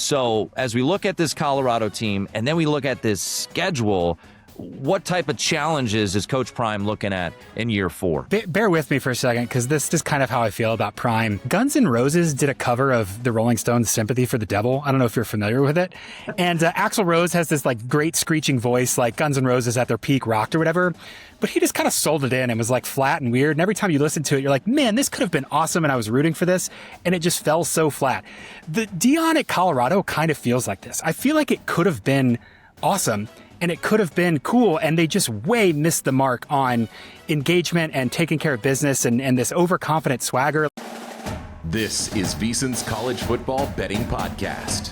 So as we look at this Colorado team and then we look at this schedule, what type of challenges is Coach Prime looking at in year 4? Bear with me for a second, because this is kind of how I feel about Prime. Guns N' Roses did a cover of the Rolling Stones' Sympathy for the Devil. I don't know if you're familiar with it. And Axl Rose has this like great screeching voice, like Guns N' Roses at their peak rocked or whatever. But he just kind of sold it in and was like flat and weird. And every time you listen to it, you're like, man, this could have been awesome. And I was rooting for this. And it just fell so flat. The Dion at Colorado kind of feels like this. I feel like it could have been awesome. And it could have been cool, and they just way missed the mark on engagement and taking care of business and this overconfident swagger. This is VSiN's College Football Betting Podcast.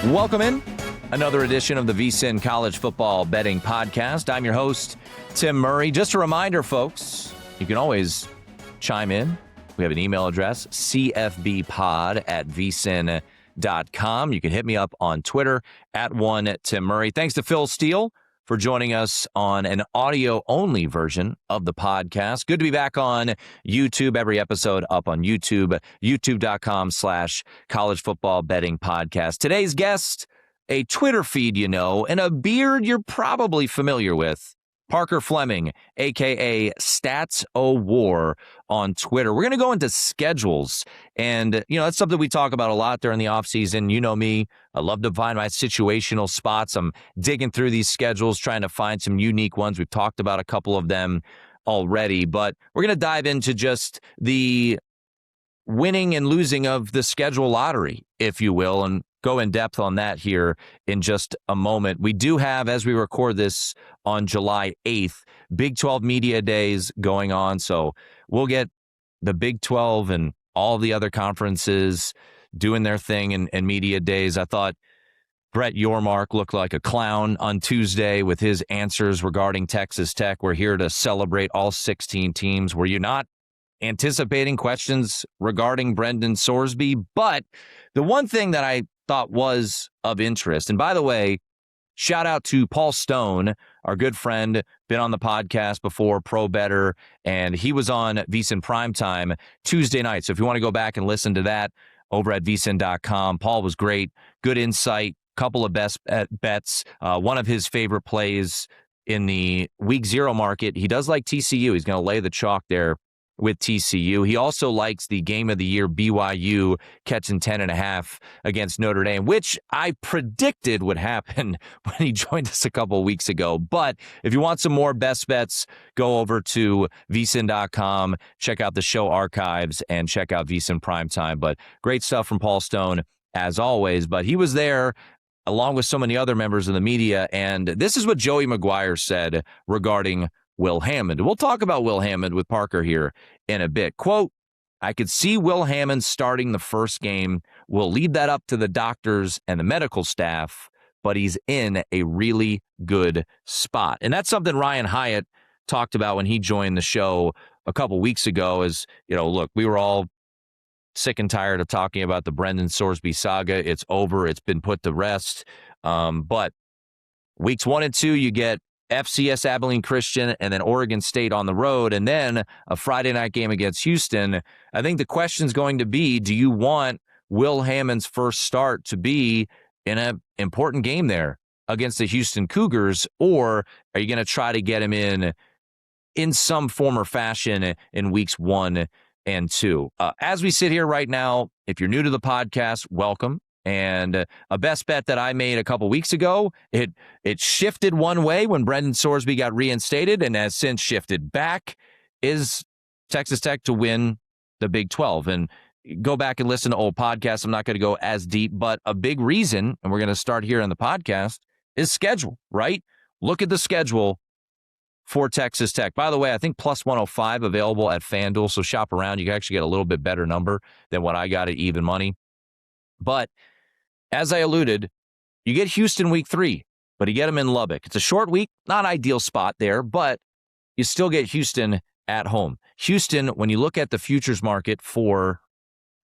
Welcome in. Another edition of the VSiN College Football Betting Podcast. I'm your host, Tim Murray. Just a reminder, folks, you can always chime in. We have an email address, cfbpod@vsin.com. You can hit me up on Twitter @1TimMurray. Thanks to Phil Steele for joining us on an audio-only version of the podcast. Good to be back on YouTube. Every episode up on YouTube, youtube.com/College Football Betting Podcast. Today's guest, a Twitter feed you know, and a beard you're probably familiar with. Parker Fleming, a.k.a. Stats O War on Twitter. We're going to go into schedules, and, that's something we talk about a lot during the offseason. You know me. I love to find my situational spots. I'm digging through these schedules, trying to find some unique ones. We've talked about a couple of them already, but we're going to dive into just the winning and losing of the schedule lottery, if you will, and go in depth on that here in just a moment. We do have, as we record this on July 8th, Big 12 Media Days going on. So we'll get the Big 12 and all the other conferences doing their thing in Media Days. I thought Brett Yormark looked like a clown on Tuesday with his answers regarding Texas Tech. We're here to celebrate all 16 teams. Were you not anticipating questions regarding Brendan Sorsby? But the one thing that I thought was of interest, and by the way, shout out to Paul Stone, our good friend, been on the podcast before, Pro Better, and he was on VSiN Primetime Tuesday night. So if you want to go back and listen to that over at vsin.com, Paul was great, good insight, couple of best bets, one of his favorite plays in the week 0 market. He does like TCU. He's going to lay the chalk there with TCU. He also likes the game of the year BYU catching 10.5 against Notre Dame, which I predicted would happen when he joined us a couple of weeks ago. But if you want some more best bets, go over to vsin.com, check out the show archives, and check out VSiN Primetime. But great stuff from Paul Stone, as always. But he was there along with so many other members of the media, and this is what Joey McGuire said regarding Will Hammond. We'll talk about Will Hammond with Parker here in a bit. Quote, I could see Will Hammond starting the first game. We'll leave that up to the doctors and the medical staff, but he's in a really good spot. And that's something Ryan Hyatt talked about when he joined the show a couple weeks ago is, look, we were all sick and tired of talking about the Brendan Sorsby saga. It's over. It's been put to rest. But weeks 1 and 2, you get FCS Abilene Christian and then Oregon State on the road, and then a Friday night game against Houston. I think the question's going to be, do you want Will Hammond's first start to be in an important game there against the Houston Cougars, or are you going to try to get him in some form or fashion in weeks 1 and 2? As we sit here right now, if you're new to the podcast, welcome. And a best bet that I made a couple weeks ago, it shifted one way when Brendan Sorsby got reinstated and has since shifted back, is Texas Tech to win the Big 12. And go back and listen to old podcasts. I'm not going to go as deep, but a big reason, and we're going to start here on the podcast, is schedule, right? Look at the schedule for Texas Tech. By the way, I think plus 105 available at FanDuel, so shop around. You can actually get a little bit better number than what I got at even money. But as I alluded, you get Houston week 3, but you get them in Lubbock. It's a short week, not ideal spot there, but you still get Houston at home. Houston, when you look at the futures market for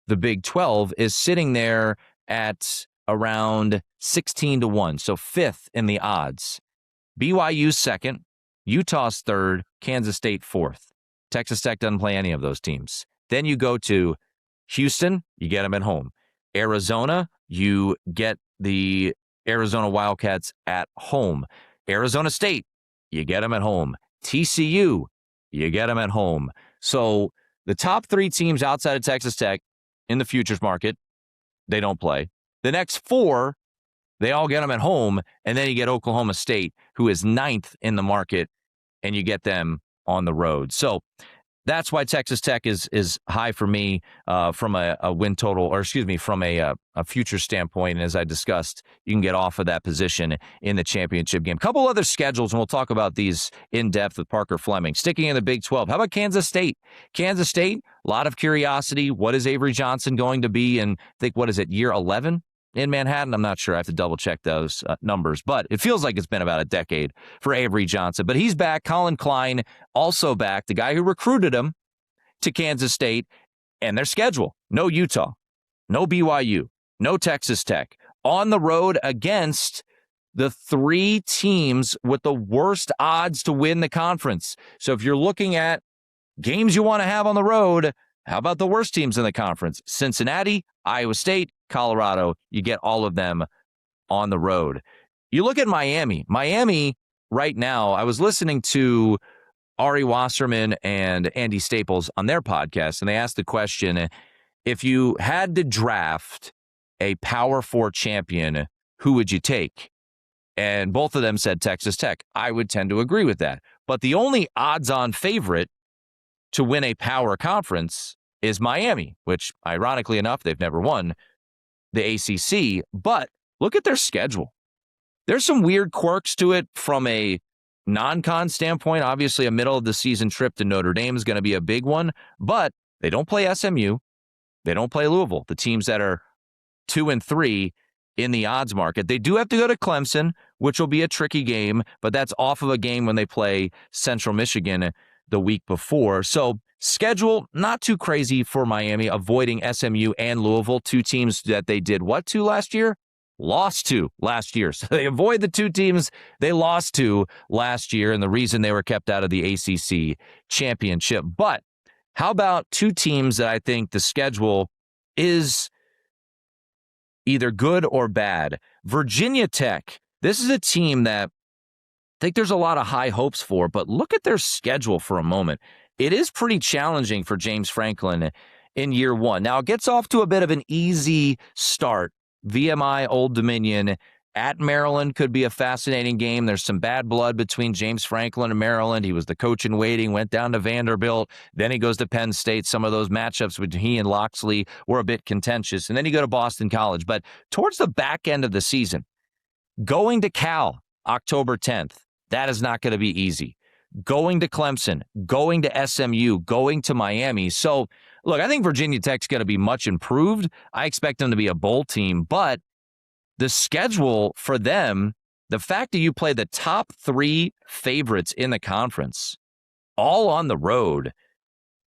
the Big 12, is sitting there at around 16-1, so 5th in the odds. BYU's 2nd, Utah's 3rd, Kansas State 4th. Texas Tech doesn't play any of those teams. Then you go to Houston, you get them at home. Arizona, You get the Arizona Wildcats at home. Arizona State, you get them at home. TCU, you get them at home. So the top 3 teams outside of Texas Tech in the futures market, they don't play. The next 4, they all get them at home, and then you get Oklahoma State, who is 9th in the market, and you get them on the road. So that's why Texas Tech is high for me from a win total, or excuse me, from a future standpoint. And as I discussed, you can get off of that position in the championship game. A couple other schedules, and we'll talk about these in depth with Parker Fleming. Sticking in the Big 12, how about Kansas State? Kansas State, a lot of curiosity. What is Avery Johnson going to be in, I think, what is it, year 11? In Manhattan? I'm not sure. I have to double check those numbers, but it feels like it's been about a decade for Avery Johnson. But he's back. Colin Klein also back, the guy who recruited him to Kansas State. And their schedule: no Utah, no BYU, no Texas Tech. On the road against the 3 teams with the worst odds to win the conference. So if you're looking at games you want to have on the road, how about the worst teams in the conference? Cincinnati, Iowa State, Colorado. You get all of them on the road. You look at Miami. Miami right now, I was listening to Ari Wasserman and Andy Staples on their podcast, and they asked the question, if you had to draft a Power 4 champion, who would you take? And both of them said Texas Tech. I would tend to agree with that. But the only odds-on favorite to win a power conference is Miami, which, ironically enough, they've never won the ACC. But look at their schedule. There's some weird quirks to it from a non-con standpoint. Obviously, a middle-of-the-season trip to Notre Dame is going to be a big one. But they don't play SMU. They don't play Louisville, the teams that are 2 and 3 in the odds market. They do have to go to Clemson, which will be a tricky game, but that's off of a game when they play Central Michigan the week before. So schedule, not too crazy for Miami, avoiding SMU and Louisville, 2 teams that they did what to last year? Lost to last year. So they avoid the 2 teams they lost to last year, and the reason they were kept out of the ACC championship. But how about 2 teams that I think the schedule is either good or bad? Virginia Tech. This is a team that I think there's a lot of high hopes for, but look at their schedule for a moment. It is pretty challenging for James Franklin in year 1. Now, it gets off to a bit of an easy start. VMI, Old Dominion, at Maryland could be a fascinating game. There's some bad blood between James Franklin and Maryland. He was the coach in waiting, went down to Vanderbilt. Then he goes to Penn State. Some of those matchups with he and Loxley were a bit contentious. And then you go to Boston College. But towards the back end of the season, going to Cal, October 10th, that is not going to be easy. Going to Clemson, going to SMU, going to Miami. So, look, I think Virginia Tech's going to be much improved. I expect them to be a bowl team, but the schedule for them, the fact that you play the top 3 favorites in the conference all on the road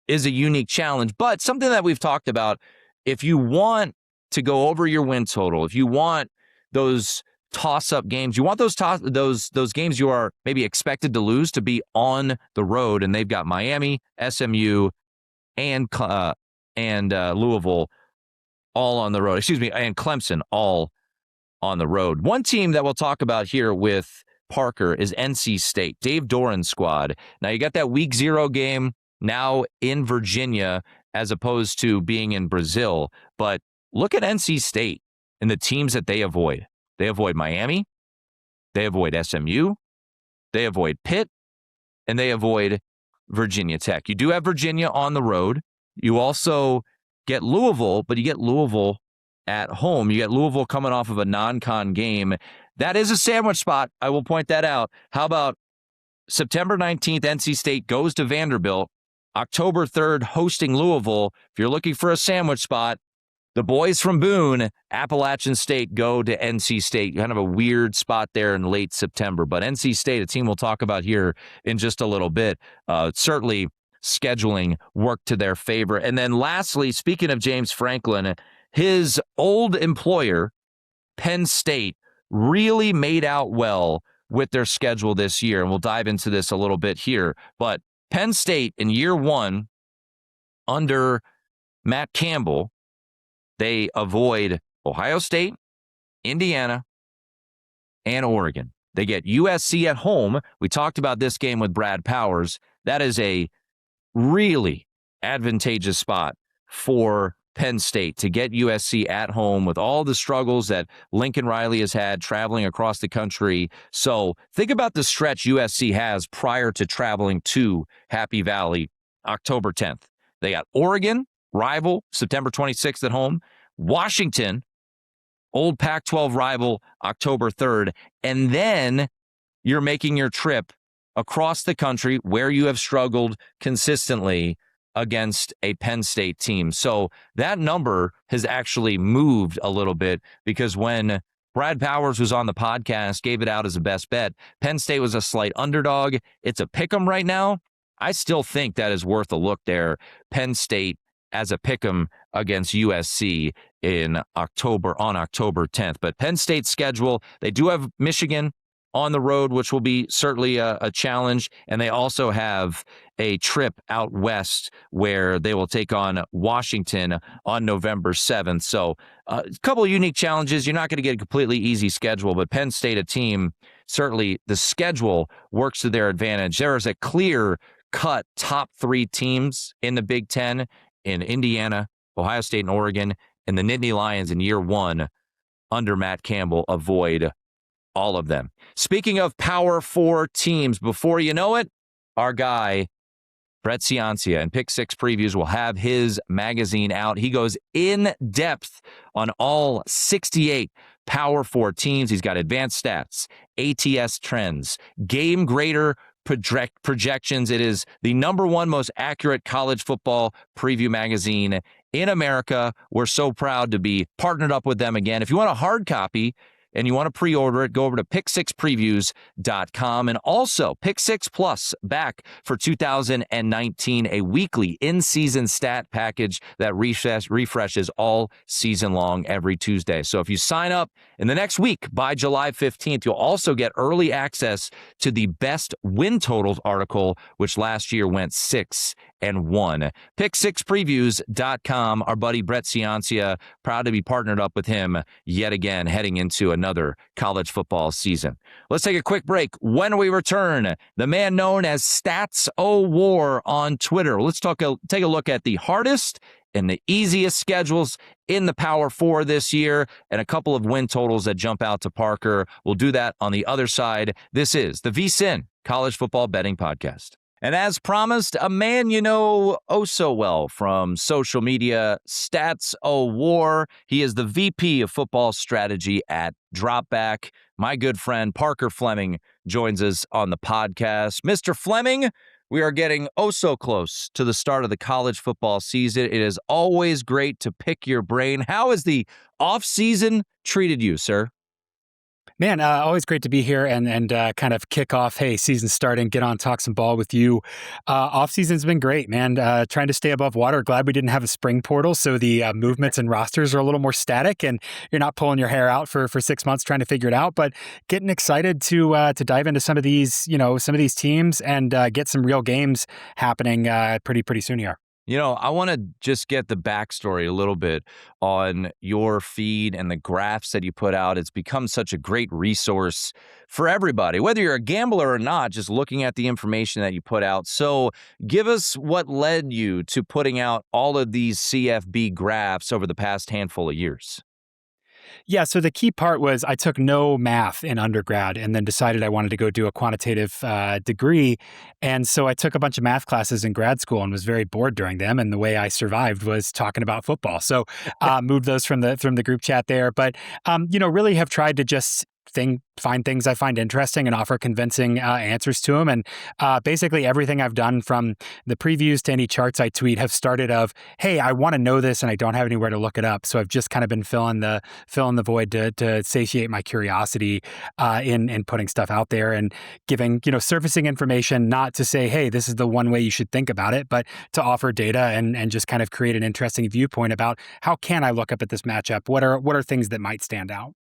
is a unique challenge, but something that we've talked about. If you want to go over your win total, if you want those toss-up games, you want those games you are maybe expected to lose to be on the road, and they've got Miami, SMU, and Louisville all on the road. Excuse me, and Clemson all on the road. One team that we'll talk about here with Parker is NC State, Dave Doran's squad. Now, you got that week 0 game now in Virginia as opposed to being in Brazil, but look at NC State and the teams that they avoid. They avoid Miami, they avoid SMU, they avoid Pitt, and they avoid Virginia Tech. You do have Virginia on the road. You also get Louisville, but you get Louisville at home. You get Louisville coming off of a non-con game. That is a sandwich spot. I will point that out. How about September 19th, NC State goes to Vanderbilt. October 3rd, hosting Louisville. If you're looking for a sandwich spot, the boys from Boone, Appalachian State, go to NC State. Kind of a weird spot there in late September. But NC State, a team we'll talk about here in just a little bit, certainly scheduling worked to their favor. And then lastly, speaking of James Franklin, his old employer, Penn State, really made out well with their schedule this year. And we'll dive into this a little bit here. But Penn State in year 1 under Matt Campbell, they avoid Ohio State, Indiana, and Oregon. They get USC at home. We talked about this game with Brad Powers. That is a really advantageous spot for Penn State to get USC at home with all the struggles that Lincoln Riley has had traveling across the country. So think about the stretch USC has prior to traveling to Happy Valley October 10th. They got Oregon, rival, September 26th at home. Washington, old Pac-12 rival, October 3rd. And then you're making your trip across the country where you have struggled consistently against a Penn State team. So that number has actually moved a little bit because when Brad Powers was on the podcast, gave it out as a best bet, Penn State was a slight underdog. It's a pick'em right now. I still think that is worth a look there. Penn State as a pick'em against USC on October 10th. But Penn State's schedule, they do have Michigan on the road, which will be certainly a challenge. And they also have a trip out west where they will take on Washington on November 7th. So a couple of unique challenges. You're not going to get a completely easy schedule, but Penn State, a team, certainly the schedule works to their advantage. There is a clear-cut top three teams in the Big Ten in Indiana, Ohio State, and Oregon, and the Nittany Lions in year one under Matt Campbell avoid all of them. Speaking of Power 4 teams, before you know it, our guy, Brett Ciancia, and Pick 6 Previews will have his magazine out. He goes in depth on all 68 Power 4 teams. He's got advanced stats, ATS trends, game grader projections. It is the number one most accurate college football preview magazine in America. We're so proud to be partnered up with them again. If you want a hard copy and you want to pre-order it, go over to pick6previews.com. And also, Pick 6 Plus back for 2019, a weekly in-season stat package that refreshes all season long every Tuesday. So if you sign up in the next week by July 15th, you'll also get early access to the best win totals article, which last year went 6-1. Pick6previews.com. Our buddy Brett Ciancia, proud to be partnered up with him yet again, heading into another college football season. Let's take a quick break. When we return, the man known as Stats O War on Twitter. Let's take a look at the hardest and the easiest schedules in the Power 4 this year and a couple of win totals that jump out to Parker. We'll do that on the other side. This is the VSiN College Football Betting Podcast. And as promised, a man you know oh so well from social media, Stats O War. He is the VP of Football Strategy at Dropback. My good friend Parker Fleming joins us on the podcast. Mr. Fleming, we are getting oh so close to the start of the college football season. It is always great to pick your brain. How has the offseason treated you, sir? Man, always great to be here and kind of kick off, hey, season's starting, get on, talk some ball with you. Off-season's been great, man. Trying to stay above water. Glad we didn't have a spring portal, so the movements and rosters are a little more static, and you're not pulling your hair out for 6 months trying to figure it out. But getting excited to dive into some of these teams and get some real games happening pretty soon here. You know, I want to just get the backstory a little bit on your feed and the graphs that you put out. It's become such a great resource for everybody, whether you're a gambler or not, just looking at the information that you put out. So give us what led you to putting out all of these CFB graphs over the past handful of years. Yeah, so the key part was I took no math in undergrad and then decided I wanted to go do a quantitative degree. And so I took a bunch of math classes in grad school and was very bored during them. And the way I survived was talking about football. So moved those from the group chat there. But, really have tried to just find things I find interesting and offer convincing answers to them. And basically everything I've done from the previews to any charts I tweet have started of, hey, I want to know this and I don't have anywhere to look it up. So I've just kind of been filling the void to satiate my curiosity in putting stuff out there and giving, surfacing information, not to say, hey, this is the one way you should think about it, but to offer data and just kind of create an interesting viewpoint about how can I look up at this matchup? What are things that might stand out?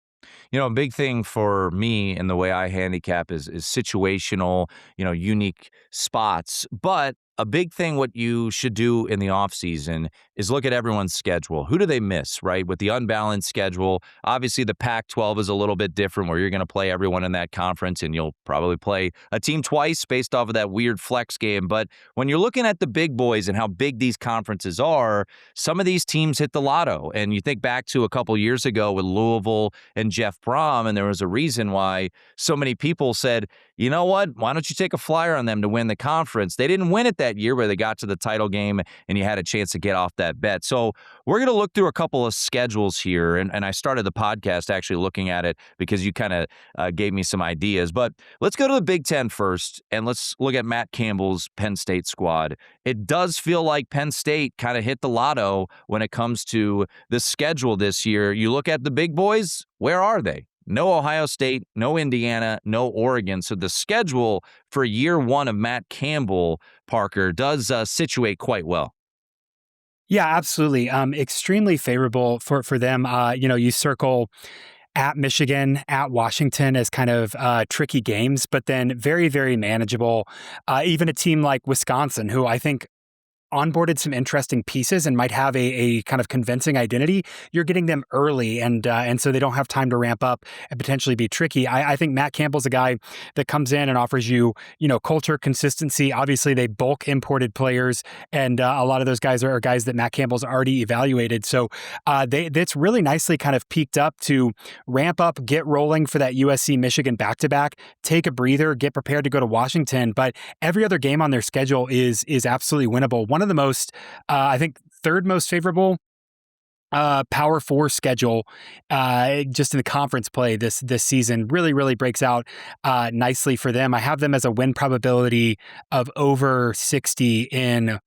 A big thing for me and the way I handicap is situational, unique spots. But a big thing what you should do in the offseason is look at everyone's schedule. Who do they miss, right? With the unbalanced schedule, obviously the Pac-12 is a little bit different where you're going to play everyone in that conference and you'll probably play a team twice based off of that weird flex game. But when you're looking at the big boys and how big these conferences are, some of these teams hit the lotto. And you think back to a couple years ago with Louisville and Jeff Brom, and there was a reason why so many people said, you know what, why don't you take a flyer on them to win the conference? They didn't win it that year where they got to the title game and you had a chance to get off that bet. So we're going to look through a couple of schedules here. And I started the podcast actually looking at it because you kind of gave me some ideas. But let's go to the Big Ten first, and let's look at Matt Campbell's Penn State squad. It does feel like Penn State kind of hit the lotto when it comes to the schedule this year. You look at the big boys, where are they? No Ohio State, no Indiana, no Oregon. So the schedule for year one of Matt Campbell, Parker, does situate quite well. Yeah, absolutely. Extremely favorable for them. You circle at Michigan, at Washington as kind of tricky games, but then very, very manageable. Even a team like Wisconsin, who I think onboarded some interesting pieces and might have a kind of convincing identity. You're getting them early, and so they don't have time to ramp up and potentially be tricky. I think Matt Campbell's a guy that comes in and offers you, culture, consistency. Obviously, they bulk imported players, and a lot of those guys are guys that Matt Campbell's already evaluated. So that's really nicely kind of peaked up to ramp up, get rolling for that USC-Michigan back-to-back, take a breather, get prepared to go to Washington. But every other game on their schedule is absolutely winnable. One of the most, I think, third most favorable Power Four schedule just in the conference play this season really breaks out nicely for them. I have them as a win probability of over 60 in,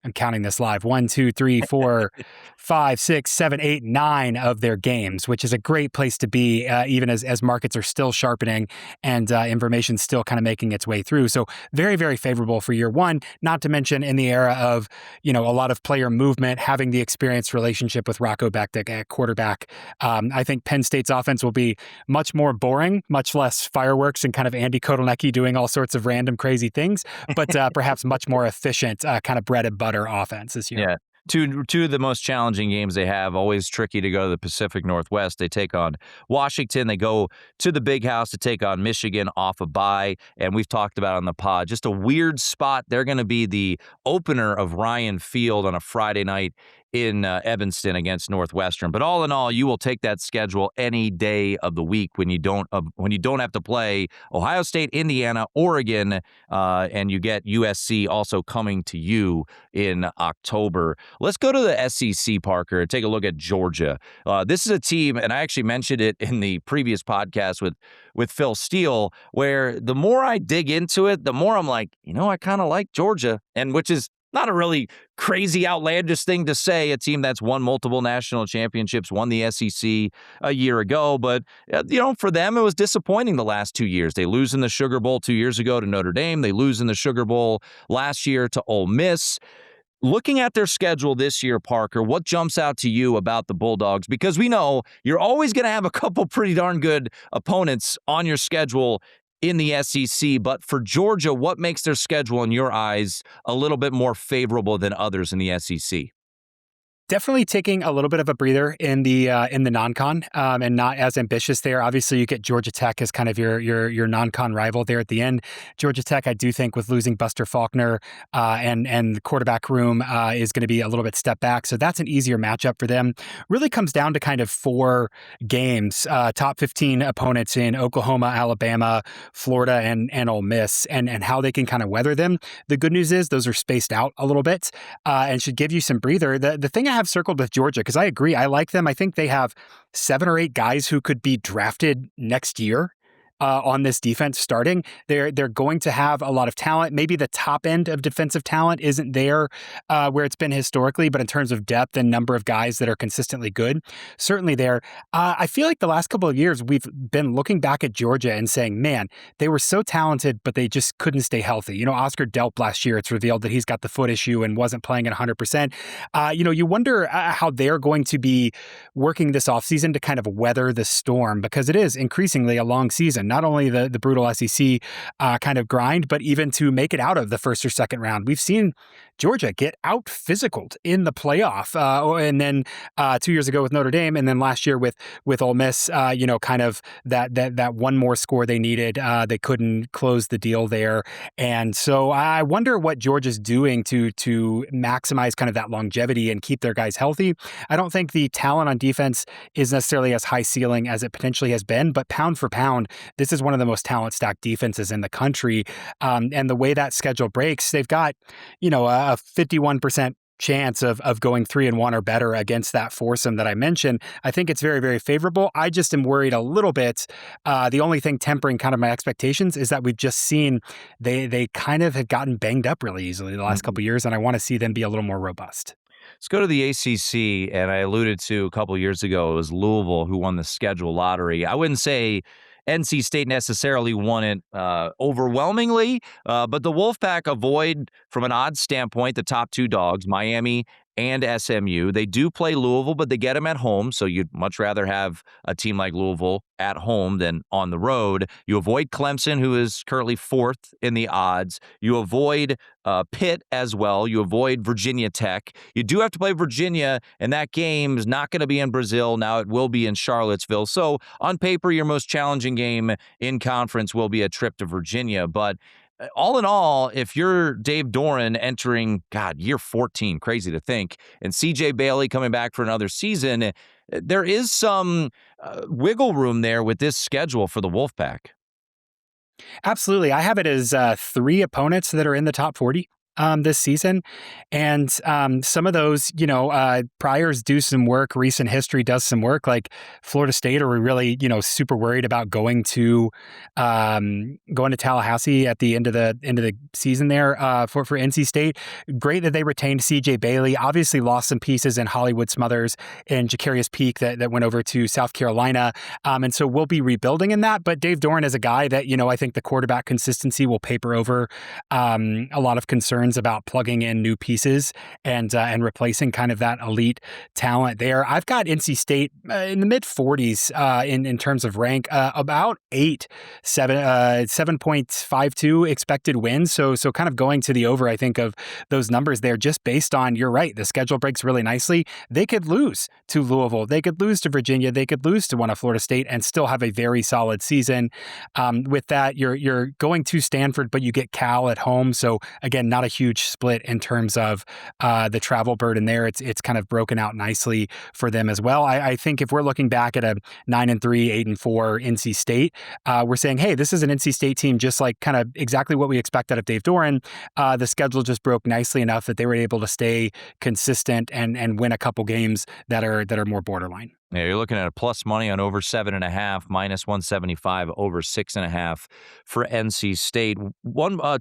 I'm counting this live, 1, 2, 3, 4, 5, 6, 7, 8, 9 of their games, which is a great place to be, even as markets are still sharpening and information still kind of making its way through. So very, very favorable for year one, not to mention in the era of, a lot of player movement, having the experienced relationship with Rocco Beckett at quarterback. I think Penn State's offense will be much more boring, much less fireworks and kind of Andy Kotelnicki doing all sorts of random crazy things, but perhaps much more efficient kind of bread and butter offense this year. Yeah. Two of the most challenging games they have, always tricky to go to the Pacific Northwest. They take on Washington. They go to the Big House to take on Michigan off a bye. And we've talked about on the pod, just a weird spot. They're going to be the opener of Ryan Field on a Friday night in Evanston against Northwestern. But all in all, you will take that schedule any day of the week when you don't have to play Ohio State, Indiana, Oregon, and you get USC also coming to you in October. Let's go to the SEC, Parker, and take a look at Georgia. This is a team, and I actually mentioned it in the previous podcast with Phil Steele, where the more I dig into it, the more I'm like, I kind of like Georgia, and which is not a really crazy, outlandish thing to say, a team that's won multiple national championships, won the SEC a year ago. But, for them, it was disappointing the last 2 years. They lose in the Sugar Bowl 2 years ago to Notre Dame. They lose in the Sugar Bowl last year to Ole Miss. Looking at their schedule this year, Parker, what jumps out to you about the Bulldogs? Because we know you're always going to have a couple pretty darn good opponents on your schedule in the SEC, but for Georgia, what makes their schedule in your eyes a little bit more favorable than others in the SEC? Definitely taking a little bit of a breather in the non-con and not as ambitious there. Obviously, you get Georgia Tech as kind of your non-con rival there at the end. Georgia Tech, I do think, with losing Buster Faulkner and the quarterback room is going to be a little bit step back. So that's an easier matchup for them. Really comes down to kind of 4 games, top 15 opponents in Oklahoma, Alabama, Florida, and Ole Miss, and how they can kind of weather them. The good news is those are spaced out a little bit and should give you some breather. The thing I have circled with Georgia, because I agree, I like them. I think they have 7 or 8 guys who could be drafted next year on this defense starting. They're going to have a lot of talent. Maybe the top end of defensive talent isn't there where it's been historically, but in terms of depth and number of guys that are consistently good, certainly there. I feel like the last couple of years we've been looking back at Georgia and saying, man, they were so talented, but they just couldn't stay healthy. Oscar Delp last year, it's revealed that he's got the foot issue and wasn't playing at 100%. You wonder how they're going to be working this offseason to kind of weather the storm, because it is increasingly a long season. not only the brutal SEC kind of grind, but even to make it out of the first or second round. We've seen Georgia get out physicaled in the playoff, and then 2 years ago with Notre Dame, and then last year with Ole Miss. Kind of that one more score they needed. They couldn't close the deal there, and so I wonder what Georgia's doing to maximize kind of that longevity and keep their guys healthy. I don't think the talent on defense is necessarily as high ceiling as it potentially has been, but pound for pound, this is one of the most talent stacked defenses in the country. And the way that schedule breaks, they've got, a 51% chance of going 3-1 or better against that foursome that I mentioned. I think it's very, very favorable. I just am worried a little bit. The only thing tempering kind of my expectations is that we've just seen they kind of have gotten banged up really easily the last couple of years, and I want to see them be a little more robust. Let's go to the ACC, and I alluded to a couple of years ago, it was Louisville who won the schedule lottery. I wouldn't say NC State necessarily won it overwhelmingly, but the Wolfpack avoid, from an odds standpoint, the top two dogs, Miami and SMU. They do play Louisville, but they get them at home, so you'd much rather have a team like Louisville at home than on the road. You avoid Clemson, who is currently fourth in the odds. You avoid Pitt as well. You avoid Virginia Tech. You do have to play Virginia, and that game is not going to be in Brazil. Now it will be in Charlottesville. So on paper, your most challenging game in conference will be a trip to Virginia, but all in all, if you're Dave Doran entering, year 14, crazy to think, and CJ Bailey coming back for another season, there is some wiggle room there with this schedule for the Wolfpack. Absolutely. I have it as 3 opponents that are in the top 40 this season. And some of those, priors do some work, recent history does some work, like Florida State. Are we really, super worried about going to Tallahassee at the end of the season there for NC State? Great that they retained CJ Bailey, obviously lost some pieces in Hollywood Smothers and Jacarius Peak that went over to South Carolina. And so we'll be rebuilding in that. But Dave Doran is a guy that, I think the quarterback consistency will paper over a lot of concerns about plugging in new pieces and replacing kind of that elite talent there. I've got NC State in the mid 40s in terms of rank, about 7.52 expected wins. So kind of going to the over, I think, of those numbers there, just based on, you're right, the schedule breaks really nicely. They could lose to Louisville, they could lose to Virginia, they could lose to one of Florida State and still have a very solid season. With that, you're going to Stanford, but you get Cal at home. So again, not a huge split in terms of the travel burden there. It's kind of broken out nicely for them as well. I think if we're looking back at a 9-3, 8-4 NC State, we're saying, hey, this is an NC State team just like kind of exactly what we expect out of Dave Doran. The schedule just broke nicely enough that they were able to stay consistent and win a couple games that are more borderline. Yeah, you're looking at a plus money on over 7.5, minus 175, over 6.5 for NC State.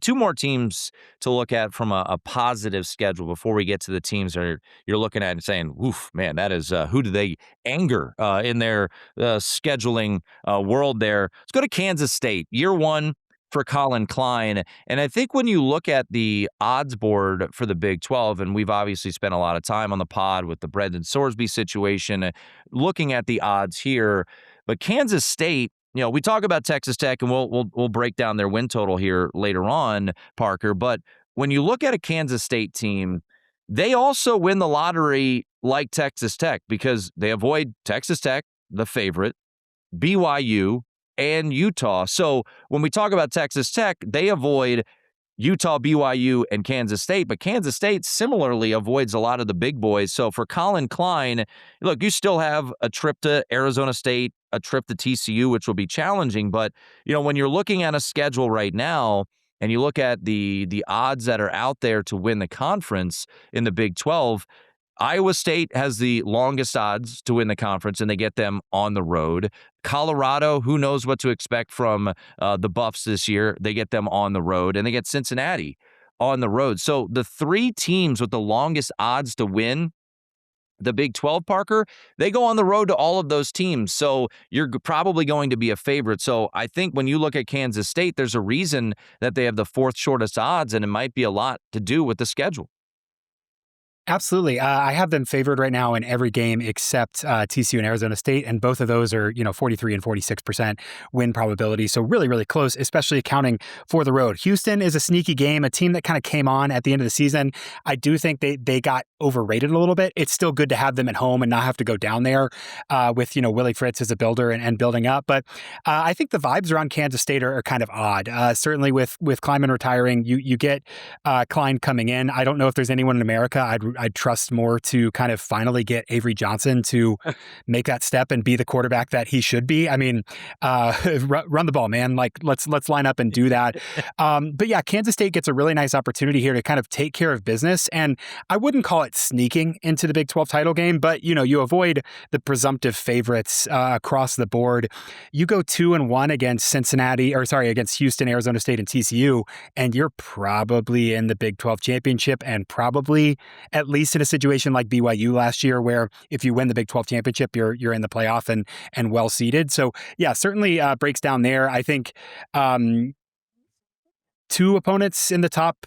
Two more teams to look at from a positive schedule before we get to the teams you're looking at and saying, oof, man, that is who do they anger in their scheduling world there. Let's go to Kansas State. Year one for Colin Klein. And I think when you look at the odds board for the Big 12, and we've obviously spent a lot of time on the pod with the Brendan Sorsby situation, looking at the odds here, but Kansas State, we talk about Texas Tech, and we'll break down their win total here later on, Parker. But when you look at a Kansas State team, they also win the lottery like Texas Tech because they avoid Texas Tech, the favorite, BYU, and Utah. So when we talk about Texas Tech, they avoid Utah, BYU, and Kansas State, but Kansas State similarly avoids a lot of the big boys. So for Colin Klein, look, you still have a trip to Arizona State, a trip to TCU, which will be challenging, but when you're looking at a schedule right now and you look at the odds that are out there to win the conference in the Big 12, Iowa State has the longest odds to win the conference, and they get them on the road. Colorado, who knows what to expect from the Buffs this year? They get them on the road, and they get Cincinnati on the road. So the 3 teams with the longest odds to win the Big 12, Parker, they go on the road to all of those teams. So you're probably going to be a favorite. So I think when you look at Kansas State, there's a reason that they have the 4th shortest odds, and it might be a lot to do with the schedule. Absolutely. I have them favored right now in every game except TCU and Arizona State, and both of those are 43 and 46% win probability. So really, really close, especially accounting for the road. Houston is a sneaky game, a team that kind of came on at the end of the season. I do think they got overrated a little bit. It's still good to have them at home and not have to go down there with Willie Fritz as a builder and building up. But I think the vibes around Kansas State are kind of odd. Certainly with Kleiman retiring, you get Klein coming in. I don't know if there's anyone in America I'd trust more to kind of finally get Avery Johnson to make that step and be the quarterback that he should be. I mean, run the ball, man. Like let's line up and do that. But yeah, Kansas State gets a really nice opportunity here to kind of take care of business. And I wouldn't call it sneaking into the Big 12 title game, but you avoid the presumptive favorites across the board. You go 2-1 against against Houston, Arizona State, and TCU, and you're probably in the Big 12 championship, and probably at least in a situation like BYU last year, where if you win the Big 12 championship, you're in the playoff and well seeded. So yeah, certainly breaks down there. I think two opponents in the top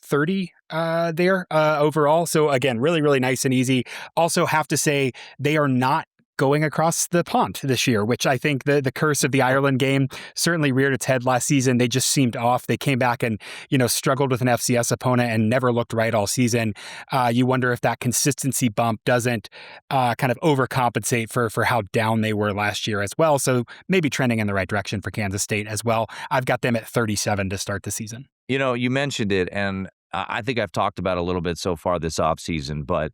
30 there overall. So again, really, really nice and easy. Also have to say they are not going across the pond this year, which I think the curse of the Ireland game certainly reared its head last season. They just seemed off. They came back and, struggled with an FCS opponent and never looked right all season. You wonder if that consistency bump doesn't kind of overcompensate for how down they were last year as well. So maybe trending in the right direction for Kansas State as well. I've got them at 37 to start the season. You mentioned it, and I think I've talked about it a little bit so far this offseason, but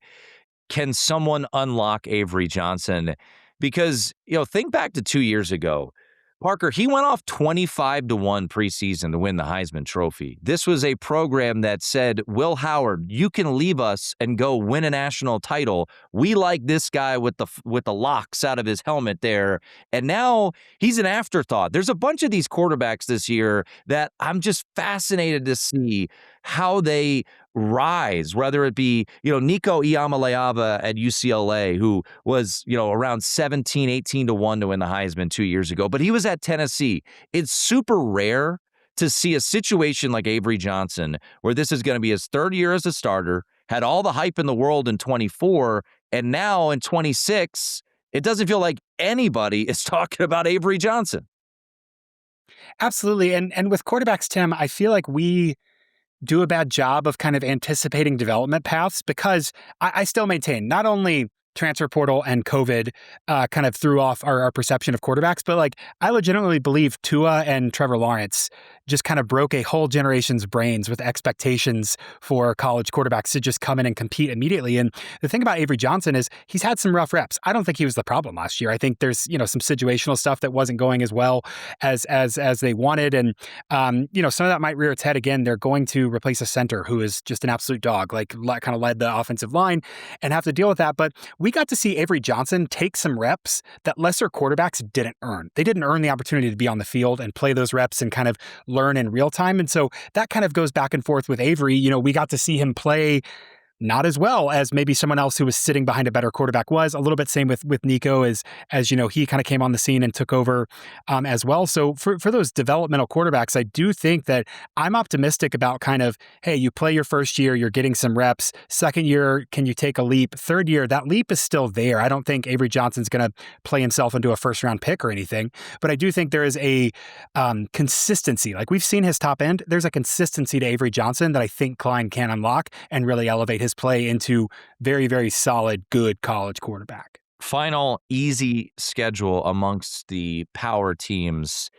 can someone unlock Avery Johnson? Because, think back to 2 years ago. Parker, he went off 25-1 preseason to win the Heisman Trophy. This was a program that said, Will Howard, you can leave us and go win a national title. We like this guy with the locks out of his helmet there. And now he's an afterthought. There's a bunch of these quarterbacks this year that I'm just fascinated to see how they rise, whether it be, Nico Iamaleava at UCLA, who was, around 18-1 to win the Heisman 2 years ago, but he was at Tennessee. It's super rare to see a situation like Avery Johnson, where this is going to be his third year as a starter, had all the hype in the world in 24, and now in 26, it doesn't feel like anybody is talking about Avery Johnson. Absolutely. And with quarterbacks, Tim, I feel like we do a bad job of kind of anticipating development paths, because I still maintain not only transfer portal and COVID kind of threw off our perception of quarterbacks, but I legitimately believe Tua and Trevor Lawrence just kind of broke a whole generation's brains with expectations for college quarterbacks to just come in and compete immediately. And the thing about Avery Johnson is he's had some rough reps. I don't think he was the problem last year. I think there's, some situational stuff that wasn't going as well as they wanted. And, some of that might rear its head again. They're going to replace a center who is just an absolute dog, kind of led the offensive line, and have to deal with that. But we got to see Avery Johnson take some reps that lesser quarterbacks didn't earn. They didn't earn the opportunity to be on the field and play those reps and kind of learn in real time. And so that kind of goes back and forth with Avery. We got to see him play not as well as maybe someone else who was sitting behind a better quarterback was. A little bit same with Nico as he kind of came on the scene and took over as well. So for those developmental quarterbacks, I do think that I'm optimistic about kind of, hey, you play your first year, you're getting some reps. Second year, can you take a leap? Third year, that leap is still there. I don't think Avery Johnson's going to play himself into a first round pick or anything, but I do think there is a consistency. Like we've seen his top end, there's a consistency to Avery Johnson that I think Klein can unlock and really elevate his play into very, very solid, good college quarterback. Final easy schedule amongst the power teams,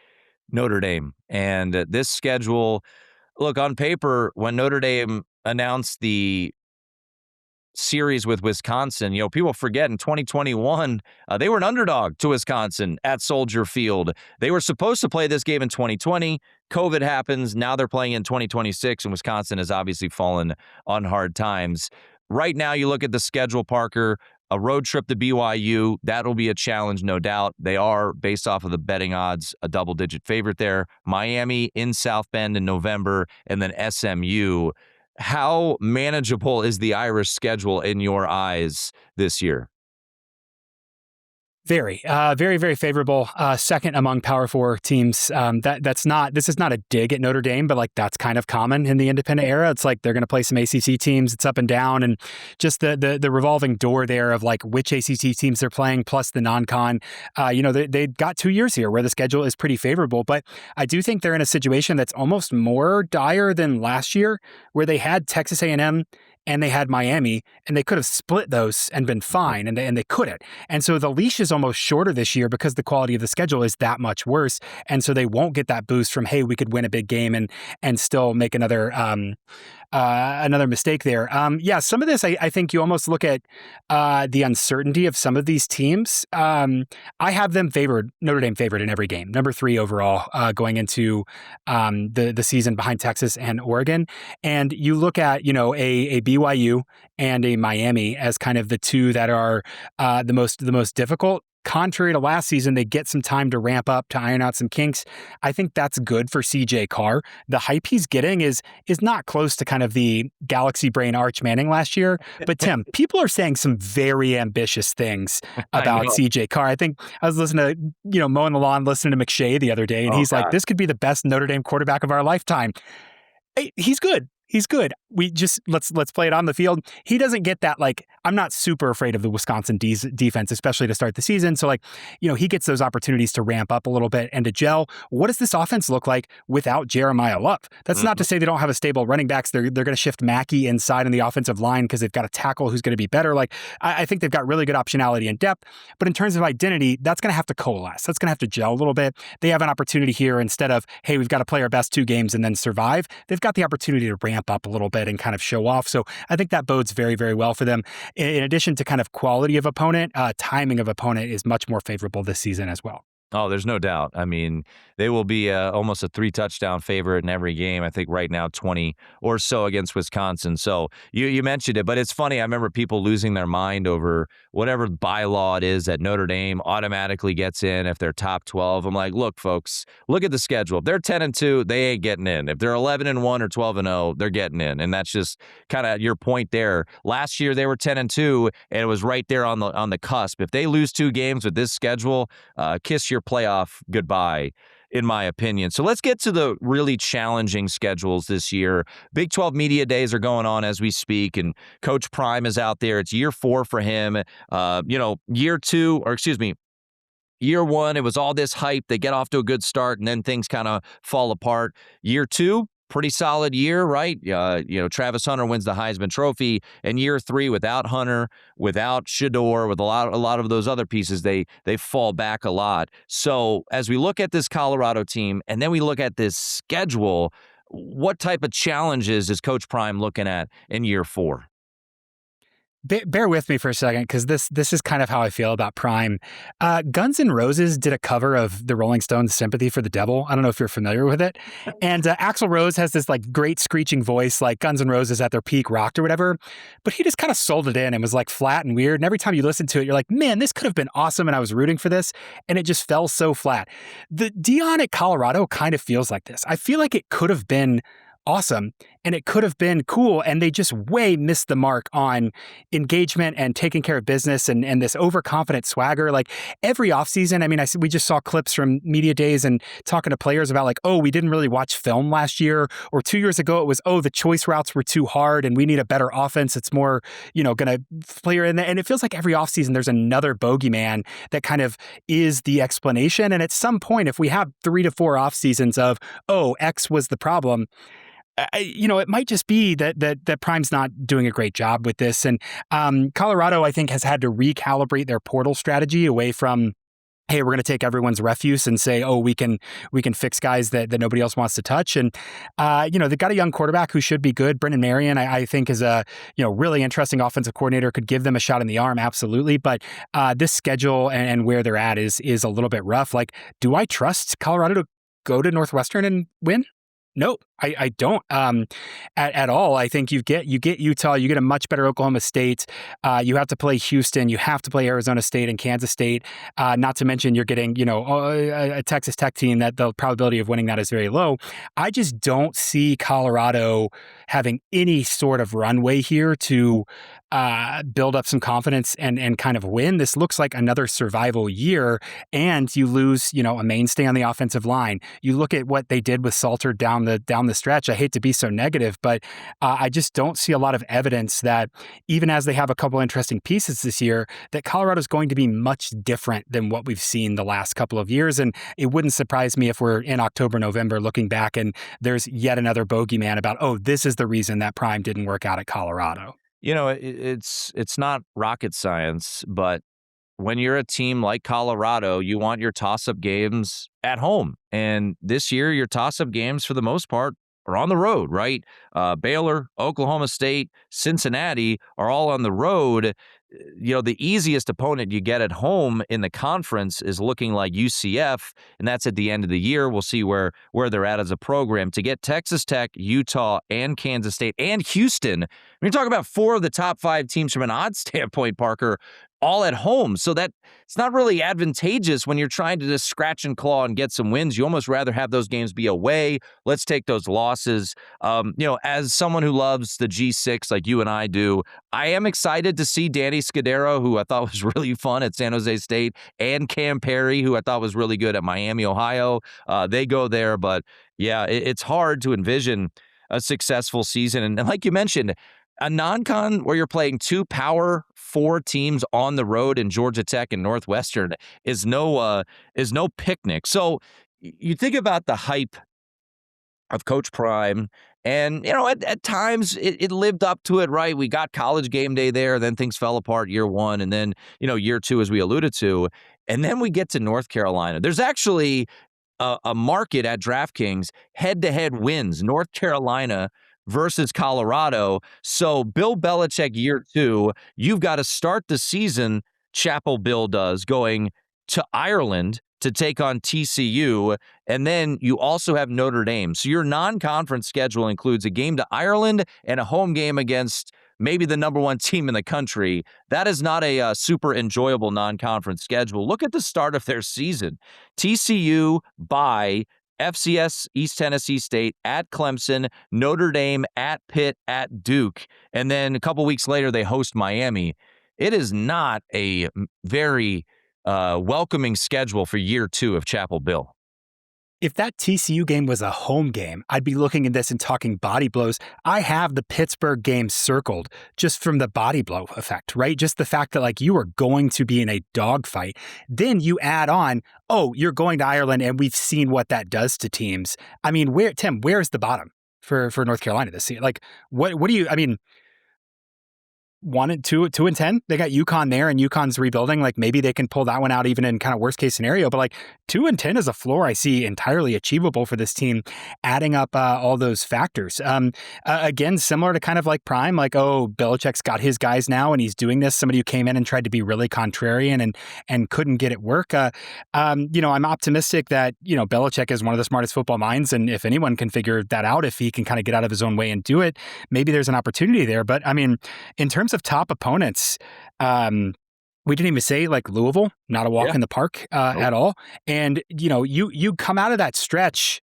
Notre Dame. And this schedule, look, on paper, when Notre Dame announced the series with Wisconsin, people forget in 2021, they were an underdog to Wisconsin at Soldier Field. They were supposed to play this game in 2020. COVID happens. Now they're playing in 2026, and Wisconsin has obviously fallen on hard times. Right now, you look at the schedule, Parker, a road trip to BYU, that'll be a challenge, no doubt. They are, based off of the betting odds, a double-digit favorite there. Miami in South Bend in November, and then SMU. How manageable is the Irish schedule in your eyes this year? Very, very favorable. Second among Power Four teams. This is not a dig at Notre Dame, but like that's kind of common in the independent era. It's like they're going to play some ACC teams. It's up and down, and just the revolving door there of like which ACC teams they're playing plus the non-con. They got 2 years here where the schedule is pretty favorable, but I do think they're in a situation that's almost more dire than last year, where they had Texas A&M and they had Miami, and they could have split those and been fine, and they couldn't. And so the leash is almost shorter this year because the quality of the schedule is that much worse, and so they won't get that boost from, hey, we could win a big game and still make another mistake there. Some of this, I think you almost look at the uncertainty of some of these teams. I have them Notre Dame favored in every game, number 3 overall going into the season behind Texas and Oregon. And you look at, a BYU and a Miami as kind of the two that are the most difficult. Contrary to last season, they get some time to ramp up, to iron out some kinks. I think that's good for CJ Carr. The hype he's getting is not close to kind of the Galaxy Brain Arch Manning last year. But Tim, people are saying some very ambitious things about CJ Carr. I think I was listening to, mowing the lawn, listening to McShay the other day, and he's like, this could be the best Notre Dame quarterback of our lifetime. Hey, he's good. He's good. We just let's play it on the field. He doesn't get that, like, I'm not super afraid of the Wisconsin defense, especially to start the season. So he gets those opportunities to ramp up a little bit and to gel. What does this offense look like without Jeremiah Love? That's not to say they don't have a stable running backs. They're going to shift Mackey inside on the offensive line because they've got a tackle who's going to be better. I think they've got really good optionality and depth, but in terms of identity, that's going to have to coalesce. That's going to have to gel a little bit. They have an opportunity here instead of, hey, we've got to play our best 2 games and then survive. They've got the opportunity to ramp up a little bit and kind of show off. So I think that bodes very, very well for them. In addition to kind of quality of opponent, timing of opponent is much more favorable this season as well. Oh, there's no doubt. I mean, they will be almost a 3-touchdown favorite in every game. I think right now 20 or so against Wisconsin. So you mentioned it, but it's funny. I remember people losing their mind over whatever bylaw it is that Notre Dame automatically gets in if they're top 12. I'm like, look, folks, look at the schedule. If they're 10-2, they ain't getting in. If they're 11-1 or 12-0, they're getting in. And that's just kind of your point there. Last year they were 10-2, and it was right there on the cusp. If they lose 2 games with this schedule, kiss your playoff goodbye, in my opinion. So let's get to the really challenging schedules this year. Big 12 media days are going on as we speak, and Coach Prime is out there. It's year 4 for him. Year 1, it was all this hype. They get off to a good start, and then things kind of fall apart. Year 2, pretty solid year, right? Travis Hunter wins the Heisman Trophy. And year 3, without Hunter, without Shador, with a lot of those other pieces, they fall back a lot. So as we look at this Colorado team, and then we look at this schedule, what type of challenges is Coach Prime looking at in year 4? Bear with me for a second, because this is kind of how I feel about Prime. Guns N' Roses did a cover of the Rolling Stones' "Sympathy for the Devil." I don't know if you're familiar with it. And Axl Rose has this like great screeching voice, like Guns N' Roses at their peak rocked or whatever. But he just kind of sold it in and was like flat and weird. And every time you listen to it, you're like, man, this could have been awesome, and I was rooting for this. And it just fell so flat. The Dion at Colorado kind of feels like this. I feel like it could have been awesome, and it could have been cool, and they just way missed the mark on engagement and taking care of business and this overconfident swagger. Like every offseason, I mean, we just saw clips from media days and talking to players about like, oh, we didn't really watch film last year, or 2 years ago it was, oh, the choice routes were too hard and we need a better offense. It's more, going to player in there. And it feels like every offseason there's another bogeyman that kind of is the explanation. And at some point, if we have 3 to 4 off seasons of, oh, X was the problem, it might just be that Prime's not doing a great job with this. And Colorado, I think, has had to recalibrate their portal strategy away from, hey, we're going to take everyone's refuse and say, oh, we can fix guys that nobody else wants to touch. And, they've got a young quarterback who should be good. Brendan Marion, I think, is a, really interesting offensive coordinator, could give them a shot in the arm. Absolutely. But this schedule and where they're at is a little bit rough. Like, do I trust Colorado to go to Northwestern and win? No, I don't at all. I think you get Utah, you get a much better Oklahoma State. You have to play Houston, you have to play Arizona State and Kansas State. Not to mention you're getting a Texas Tech team that the probability of winning that is very low. I just don't see Colorado having any sort of runway here to build up some confidence and kind of win. This looks like another survival year, and you lose a mainstay on the offensive line. You look at what they did with Salter down the stretch. I hate to be so negative, but I just don't see a lot of evidence that even as they have a couple interesting pieces this year, that Colorado's going to be much different than what we've seen the last couple of years. And it wouldn't surprise me if we're in October, November looking back and there's yet another bogeyman about, oh, this is the reason that Prime didn't work out at Colorado. It's not rocket science, but when you're a team like Colorado, you want your toss-up games at home. And this year, your toss-up games, for the most part, are on the road, right? Baylor, Oklahoma State, Cincinnati are all on the road. The easiest opponent you get at home in the conference is looking like UCF, and that's at the end of the year. We'll see where they're at as a program. To get Texas Tech, Utah, and Kansas State, and Houston, we're talking about 4 of the top 5 teams from an odds standpoint, Parker, all at home. So that it's not really advantageous when you're trying to just scratch and claw and get some wins. You almost rather have those games be away. Let's take those losses. As someone who loves the G6 like you and I do, I am excited to see Danny Scudero, who I thought was really fun at San Jose State, and Cam Perry, who I thought was really good at Miami, Ohio. They go there, but yeah, it's hard to envision a successful season. And like you mentioned, a non-con where you're playing 2 Power 4 teams on the road in Georgia Tech and Northwestern is no picnic. So you think about the hype of Coach Prime, and at times it lived up to it, right? We got College Game Day there, then things fell apart year 1, and then year 2, as we alluded to, and then we get to North Carolina. There's actually a market at DraftKings, head-to-head wins, North Carolina versus Colorado. So Bill Belichick year 2, you've got to start the season, Chapel Bill does, going to Ireland to take on TCU, and then you also have Notre Dame. So your non-conference schedule includes a game to Ireland and a home game against maybe the number 1 team in the country. That is not a super enjoyable non-conference schedule. Look at the start of their season. TCU bye, FCS East Tennessee State, at Clemson, Notre Dame, at Pitt, at Duke, and then a couple weeks later they host Miami. It is not a very welcoming schedule for year 2 of Chapel Bill. If that TCU game was a home game, I'd be looking at this and talking body blows. I have the Pittsburgh game circled just from the body blow effect, right? Just the fact that you are going to be in a dogfight. Then you add on, oh, you're going to Ireland, and we've seen what that does to teams. I mean, where's the bottom for North Carolina this year? What do you, 2-10. They got UConn there, and UConn's rebuilding. Maybe they can pull that one out even in kind of worst case scenario. But 2-10 is a floor I see entirely achievable for this team, adding up all those factors. Again, similar to kind of like Prime, Belichick's got his guys now, and he's doing this. Somebody who came in and tried to be really contrarian and couldn't get it work. I'm optimistic that Belichick is one of the smartest football minds, and if anyone can figure that out, if he can kind of get out of his own way and do it, maybe there's an opportunity there. But in terms of top opponents, we didn't even say Louisville, not a walk in the park at all. And you come out of that stretch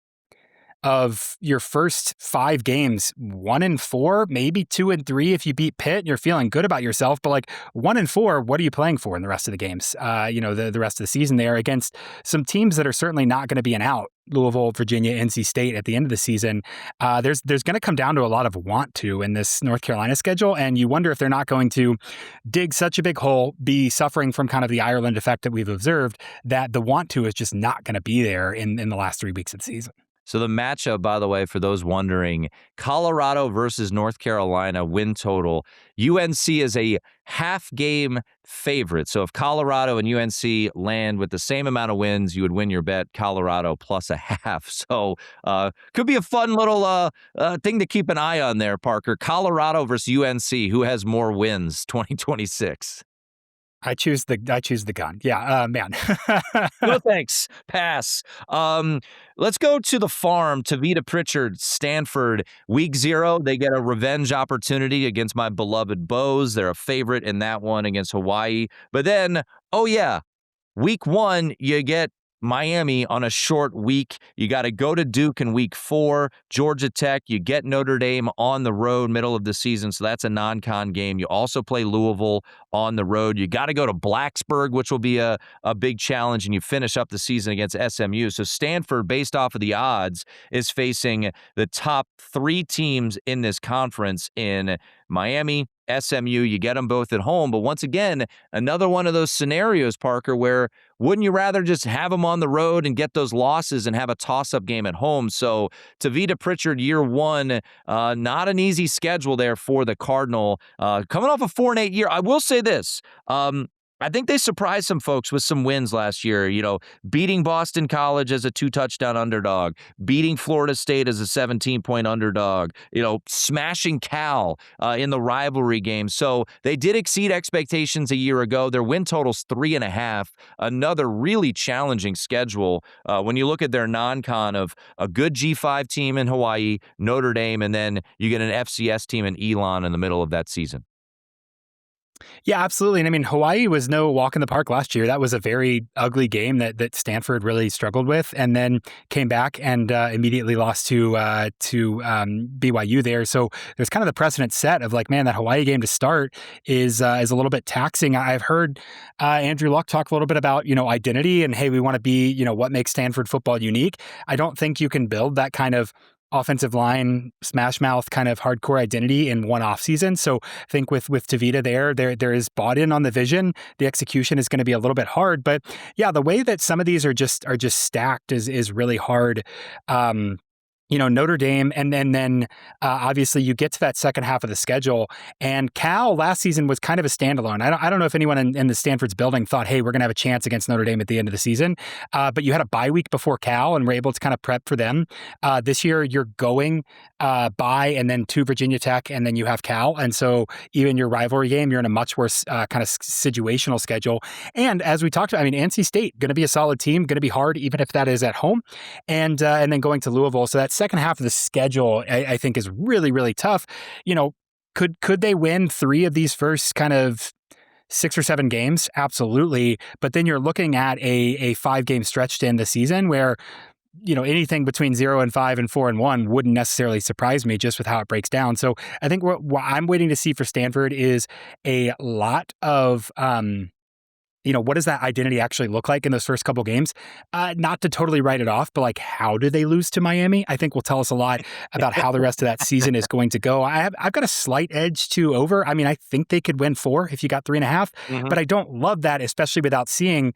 of your first 5 games, 1-4, maybe 2-3 if you beat Pitt, you're feeling good about yourself. But 1-4, what are you playing for in the rest of the games? The rest of the season there against some teams that are certainly not going to be an out. Louisville, Virginia, NC State at the end of the season. There's going to come down to a lot of want to in this North Carolina schedule, and you wonder if they're not going to dig such a big hole, be suffering from kind of the Ireland effect that we've observed, that the want to is just not going to be there in the last 3 weeks of the season. So the matchup, by the way, for those wondering, Colorado versus North Carolina win total. UNC is a half-game favorite. So if Colorado and UNC land with the same amount of wins, you would win your bet, Colorado plus a half. So could be a fun little thing to keep an eye on there, Parker. Colorado versus UNC, who has more wins, 2026? I choose the gun. Yeah, man. No thanks. Pass. Let's go to the farm. Tavita Pritchard, Stanford, week 0. They get a revenge opportunity against my beloved Bows. They're a favorite in that one against Hawaii. But then, oh yeah, week 1, you get Miami on a short week. You got to go to Duke in week 4, Georgia Tech. You get Notre Dame on the road middle of the season, so that's a non-con game. You also play Louisville on the road. You got to go to Blacksburg, which will be a big challenge, and you finish up the season against SMU. So Stanford, based off of the odds, is facing the top 3 teams in this conference in Miami, SMU. You get them both at home. But once again, another one of those scenarios, Parker, where wouldn't you rather just have them on the road and get those losses and have a toss-up game at home? So Tavita Pritchard, year 1, not an easy schedule there for the Cardinal. Coming off a 4-8 year, I will say this. I think they surprised some folks with some wins last year, beating Boston College as a 2-touchdown underdog, beating Florida State as a 17-point underdog, smashing Cal in the rivalry game. So they did exceed expectations a year ago. Their win total's 3.5, another really challenging schedule when you look at their non-con of a good G5 team in Hawaii, Notre Dame, and then you get an FCS team in Elon in the middle of that season. Yeah, absolutely. And I mean, Hawaii was no walk in the park last year. That was a very ugly game that Stanford really struggled with, and then came back and immediately lost to BYU there. So there's kind of the precedent set of like, man, that Hawaii game to start is a little bit taxing. I've heard Andrew Luck talk a little bit about identity and hey, we want to be what makes Stanford football unique. I don't think you can build that kind of offensive line smash mouth kind of hardcore identity in one off season. So I think with Tavita there is bought in on the vision. The execution is going to be a little bit hard, but yeah, the way that some of these are just stacked is really hard. Notre Dame, and then obviously you get to that second half of the schedule, and Cal last season was kind of a standalone. I don't know if anyone in the Stanford's building thought, hey, we're going to have a chance against Notre Dame at the end of the season, but you had a bye week before Cal and were able to kind of prep for them. This year you're going bye and then to Virginia Tech, and then you have Cal, and so even your rivalry game, you're in a much worse kind of situational schedule. And as we talked about, NC State going to be a solid team, going to be hard even if that is at home, and then going to Louisville. So that's second half of the schedule, I think, is really, really tough. Could they win 3 of these first kind of 6 or 7 games? Absolutely. But then you're looking at a 5-game stretch to end the season where anything between 0-5 and 4-1 wouldn't necessarily surprise me just with how it breaks down. So I think what I'm waiting to see for Stanford is a lot of what does that identity actually look like in those first couple games? Not to totally write it off, but like, how do they lose to Miami? I think will tell us a lot about how the rest of that season is going to go. I've got a slight edge to over. I think they could win 4 if you got 3.5, but I don't love that, especially without seeing,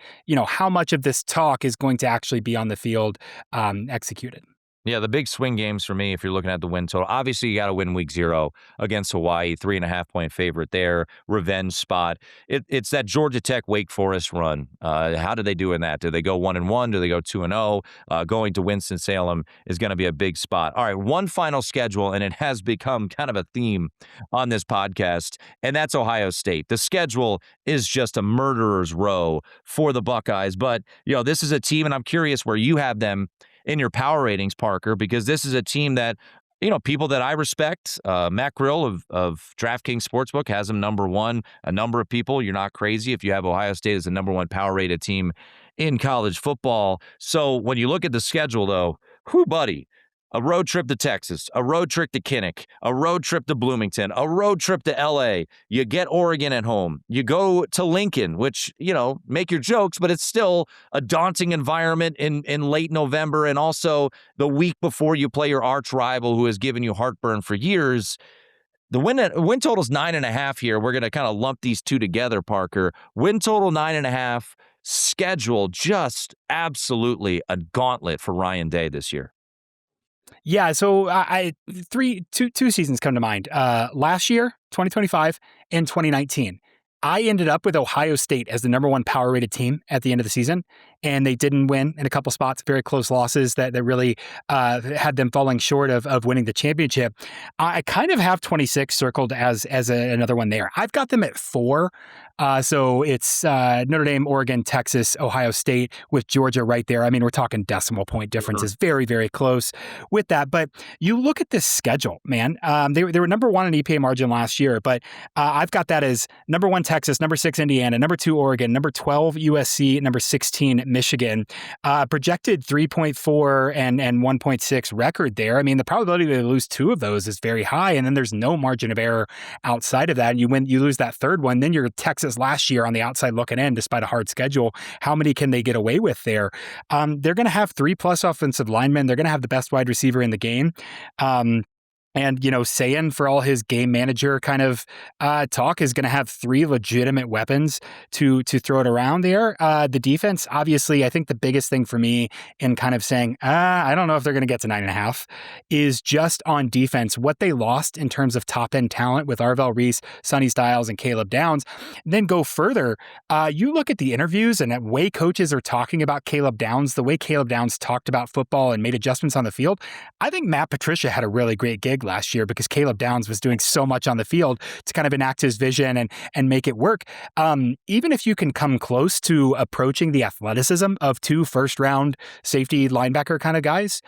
how much of this talk is going to actually be on the field executed. Yeah, the big swing games for me, if you're looking at the win total, obviously you got to win week 0 against Hawaii, 3.5-point favorite there, revenge spot. It's that Georgia Tech Wake Forest run. How do they do in that? Do they go 1-1? Do they go 2-0? Going to Winston-Salem is going to be a big spot. All right, one final schedule, and it has become kind of a theme on this podcast, and that's Ohio State. The schedule is just a murderer's row for the Buckeyes, but this is a team, and I'm curious where you have them in your power ratings, Parker, because this is a team that, people that I respect. Matt Grill of DraftKings Sportsbook has them number 1. A number of people, you're not crazy if you have Ohio State as the number 1 power rated team in college football. So when you look at the schedule, though, buddy, a road trip to Texas, a road trip to Kinnick, a road trip to Bloomington, a road trip to L.A. You get Oregon at home. You go to Lincoln, which, make your jokes, but it's still a daunting environment in late November, and also the week before you play your arch rival who has given you heartburn for years. The win total's 9.5 here. We're going to kind of lump these two together, Parker. Win total 9.5. Schedule just absolutely a gauntlet for Ryan Day this year. Yeah, so two seasons come to mind. Last year, 2025, and 2019. I ended up with Ohio State as the number 1 power rated team at the end of the season, and they didn't win in a couple spots, very close losses that really had them falling short of winning the championship. I kind of have 26 circled as another one there. I've got them at 4. So it's Notre Dame, Oregon, Texas, Ohio State, with Georgia right there. I mean, we're talking decimal point differences, very, very close with that. But you look at this schedule, man. They were number one in EPA margin last year, but I've got that as number 1 Texas, number 6 Indiana, number 2 Oregon, number 12 USC, number 16 Michigan. Projected 3.4 and 1.6 record there. I mean, the probability they lose 2 of those is very high, and then there's no margin of error outside of that. You lose that third one, then you're Texas last year on the outside looking in, despite a hard schedule. How many can they get away with there? They're going to have 3+ offensive linemen. They're going to have the best wide receiver in the game. And, Sayan, for all his game manager kind of talk, is going to have 3 legitimate weapons to throw it around there. The defense, obviously, I think the biggest thing for me in kind of saying, I don't know if they're going to get to 9.5, is just on defense, what they lost in terms of top-end talent with Arvell Reese, Sonny Styles, and Caleb Downs. And then go further, you look at the interviews and the way coaches are talking about Caleb Downs, the way Caleb Downs talked about football and made adjustments on the field. I think Matt Patricia had a really great gig last year because Caleb Downs was doing so much on the field to kind of enact his vision and make it work. Even if you can come close to approaching the athleticism of 2 first-round safety linebacker kind of guys,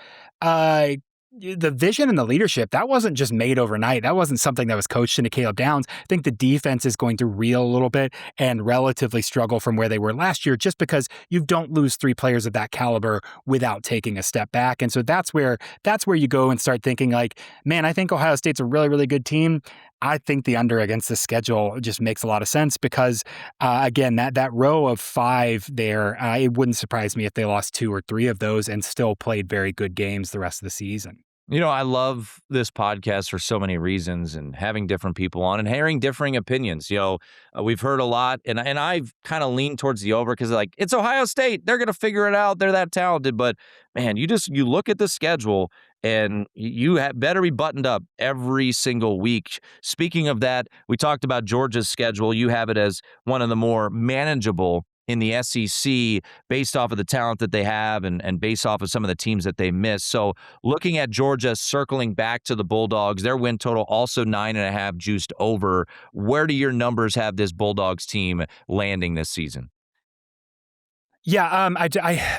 the vision and the leadership, that wasn't just made overnight. That wasn't something that was coached into Caleb Downs. I think the defense is going to reel a little bit and relatively struggle from where they were last year, just because you don't lose 3 players of that caliber without taking a step back. And so that's where you go and start thinking like, man, I think Ohio State's a really, really good team. I think the under against the schedule just makes a lot of sense because, again, that row of 5 there, it wouldn't surprise me if they lost 2 or 3 of those and still played very good games the rest of the season. I love this podcast for so many reasons, and having different people on and hearing differing opinions. We've heard a lot, and I've kind of leaned towards the over because it's Ohio State. They're going to figure it out. They're that talented. But man, you look at the schedule and you better be buttoned up every single week. Speaking of that, we talked about Georgia's schedule. You have it as one of the more manageable in the SEC based off of the talent that they have and based off of some of the teams that they missed. So looking at Georgia circling back to the Bulldogs, their win total also 9.5 juiced over. Where do your numbers have this Bulldogs team landing this season? Yeah,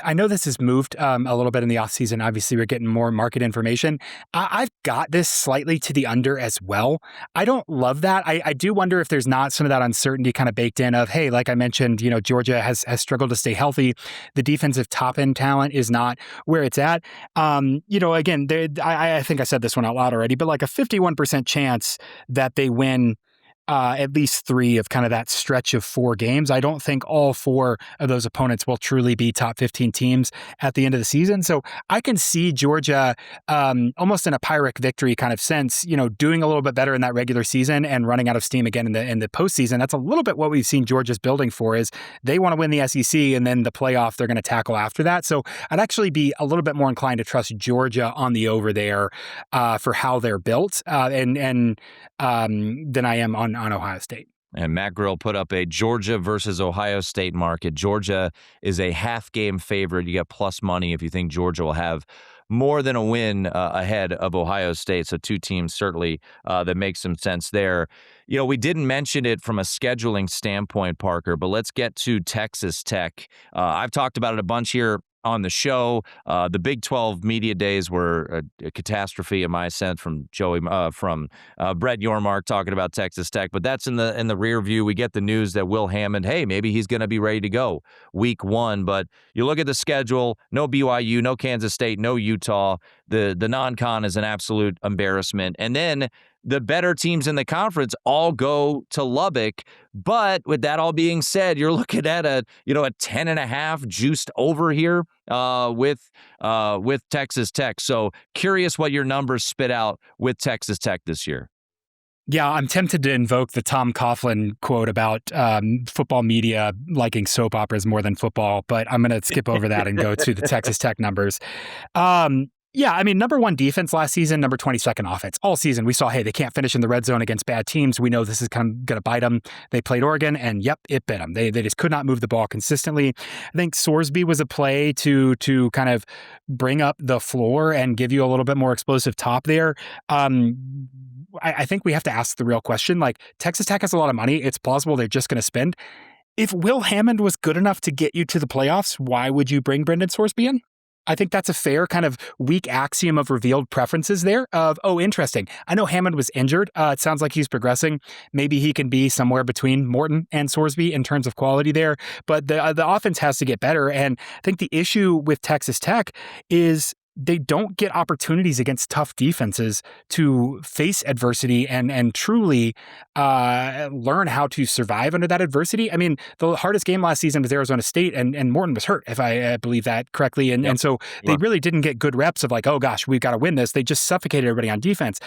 I know this has moved a little bit in the offseason. Obviously, we're getting more market information. I've got this slightly to the under as well. I don't love that. I do wonder if there's not some of that uncertainty kind of baked in of, hey, like I mentioned, Georgia has struggled to stay healthy. The defensive top-end talent is not where it's at. Again, I think I said this one out loud already, but like a 51% chance that they win at least 3 of kind of that stretch of 4 games. I don't think all 4 of those opponents will truly be top 15 teams at the end of the season. So I can see Georgia almost in a Pyrrhic victory kind of sense, doing a little bit better in that regular season and running out of steam again in the postseason. That's a little bit what we've seen Georgia's building for is they want to win the SEC and then the playoff they're going to tackle after that. So I'd actually be a little bit more inclined to trust Georgia on the over there for how they're built than I am on Ohio State. And Matt Grill put up a Georgia versus Ohio State market. Georgia is a half-game favorite. You get plus money if you think Georgia will have more than a win ahead of Ohio State. So 2 teams certainly that makes some sense there. We didn't mention it from a scheduling standpoint, Parker, but let's get to Texas Tech. I've talked about it a bunch here on the show. The Big 12 media days were a catastrophe in my sense from Brett Yormark talking about Texas Tech, but that's in the rear view. We get the news that Will Hammond, hey, maybe he's going to be ready to go week 1, but you look at the schedule, no BYU, no Kansas State, no Utah. The non-con is an absolute embarrassment. And then the better teams in the conference all go to Lubbock. But with that all being said, you're looking at a 10.5 juiced over here with Texas Tech. So curious what your numbers spit out with Texas Tech this year. Yeah, I'm tempted to invoke the Tom Coughlin quote about football media liking soap operas more than football, but I'm going to skip over that and go to the Texas Tech numbers. Yeah, I mean, number 1 defense last season, number 22nd offense. All season, we saw, hey, they can't finish in the red zone against bad teams. We know this is going to bite them. They played Oregon, and yep, it bit them. They just could not move the ball consistently. I think Sorsby was a play to kind of bring up the floor and give you a little bit more explosive top there. I think we have to ask the real question. Like, Texas Tech has a lot of money. It's plausible they're just going to spend. If Will Hammond was good enough to get you to the playoffs, why would you bring Brendan Sorsby in? I think that's a fair kind of weak axiom of revealed preferences there of, oh, interesting. I know Hammond was injured. It sounds like he's progressing. Maybe he can be somewhere between Morton and Sorsby in terms of quality there. But the offense has to get better. And I think the issue with Texas Tech is they don't get opportunities against tough defenses to face adversity and truly learn how to survive under that adversity. I mean, the hardest game last season was Arizona State, and Morton was hurt, if I believe that correctly. And so they really didn't get good reps of like, oh gosh, we've got to win this. They just suffocated everybody on defense.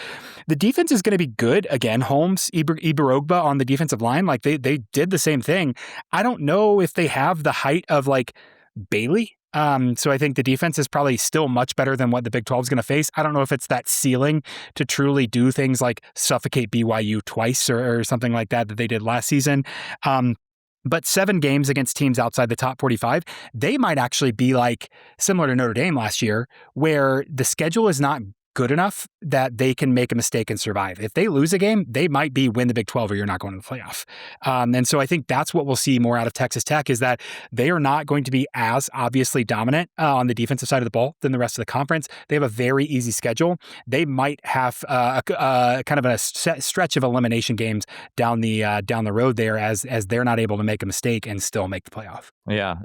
The defense is going to be good. Again, Holmes, Ibarogba on the defensive line, like they did the same thing. I don't know if they have the height of like Bailey. So I think the defense is probably still much better than what the Big 12 is going to face. I don't know if it's that ceiling to truly do things like suffocate BYU twice or something like that they did last season. But 7 games against teams outside the top 45, they might actually be like similar to Notre Dame last year, where the schedule is not good enough that they can make a mistake and survive. If they lose a game, they might be win the Big 12 or you're not going to the playoff. And so I think that's what we'll see more out of Texas Tech is that they are not going to be as obviously dominant on the defensive side of the ball than the rest of the conference. They have a very easy schedule. They might have kind of a stretch of elimination games down the road there as they're not able to make a mistake and still make the playoff. Yeah.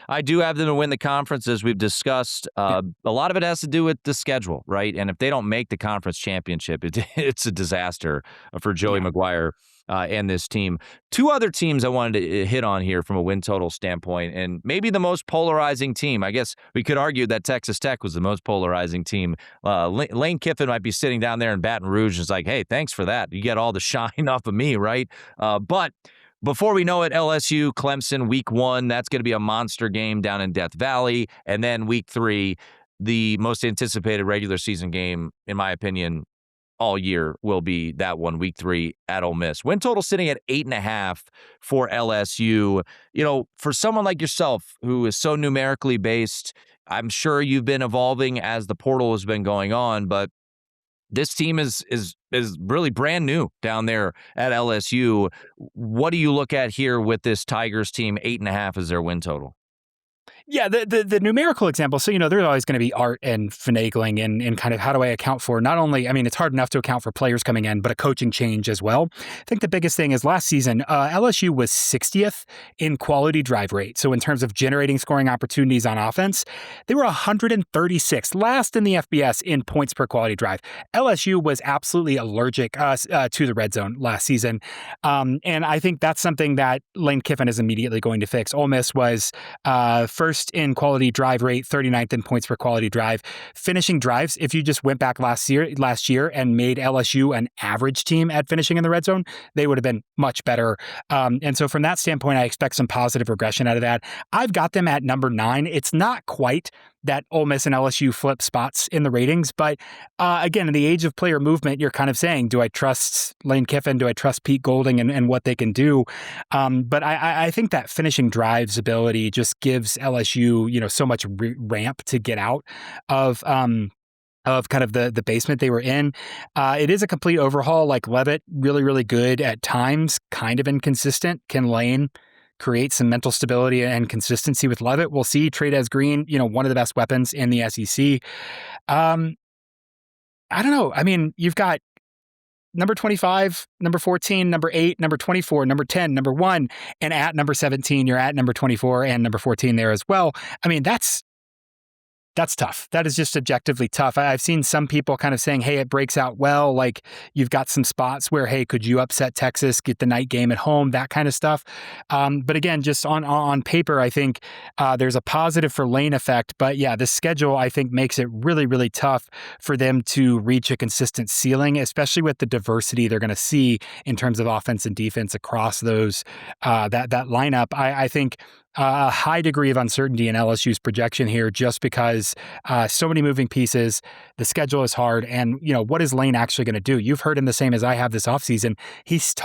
I do have them to win the conference, as we've discussed. A lot of it has to do with the schedule, right? And if they don't make the conference championship, it's a disaster for Joey McGuire and this team. 2 other teams I wanted to hit on here from a win total standpoint, and maybe the most polarizing team. I guess we could argue that Texas Tech was the most polarizing team. Lane Kiffin might be sitting down there in Baton Rouge and is like, hey, thanks for that. You get all the shine off of me, right? But before we know it, LSU, Clemson, week 1, that's going to be a monster game down in Death Valley. And then week 3, the most anticipated regular season game, in my opinion, all year will be that one, week 3 at Ole Miss. Win total sitting at 8.5 for LSU. You know, for someone like yourself who is so numerically based, I'm sure you've been evolving as the portal has been going on, but this team is really brand new down there at LSU. What do you look at here with this Tigers team? 8.5 is their win total. Yeah, the numerical example. So, there's always going to be art and finagling and kind of how do I account for not only, I mean, it's hard enough to account for players coming in, but a coaching change as well. I think the biggest thing is last season, LSU was 60th in quality drive rate. So in terms of generating scoring opportunities on offense, they were 136th, last in the FBS in points per quality drive. LSU was absolutely allergic to the red zone last season. And I think that's something that Lane Kiffin is immediately going to fix. Ole Miss was first in quality drive rate, 39th in points per quality drive. Finishing drives, if you just went back last year and made LSU an average team at finishing in the red zone, they would have been much better. And so from that standpoint, I expect some positive regression out of that. I've got them at number 9. It's not quite that Ole Miss and LSU flip spots in the ratings. But again, in the age of player movement, you're kind of saying, do I trust Lane Kiffin? Do I trust Pete Golding and what they can do? But I think that finishing drives ability just gives LSU, so much ramp to get out of kind of the basement they were in. It is a complete overhaul. Like Levitt, really, really good at times, kind of inconsistent. Can Lane create some mental stability and consistency with Levitt? We'll see. Trades Green, one of the best weapons in the SEC. I don't know. I mean, you've got number 25, number 14, number 8, number 24, number 10, number 1, and at number 17, you're at number 24 and number 14 there as well. I mean, that's tough. That is just objectively tough. I've seen some people kind of saying, hey, it breaks out well. Like you've got some spots where, hey, could you upset Texas, get the night game at home, that kind of stuff. But again, just on paper, I think there's a positive for Lane effect. But yeah, the schedule, I think, makes it really, really tough for them to reach a consistent ceiling, especially with the diversity they're going to see in terms of offense and defense across those that lineup. I think a high degree of uncertainty in LSU's projection here just because so many moving pieces, the schedule is hard, and what is Lane actually going to do? You've heard him the same as I have this offseason. He's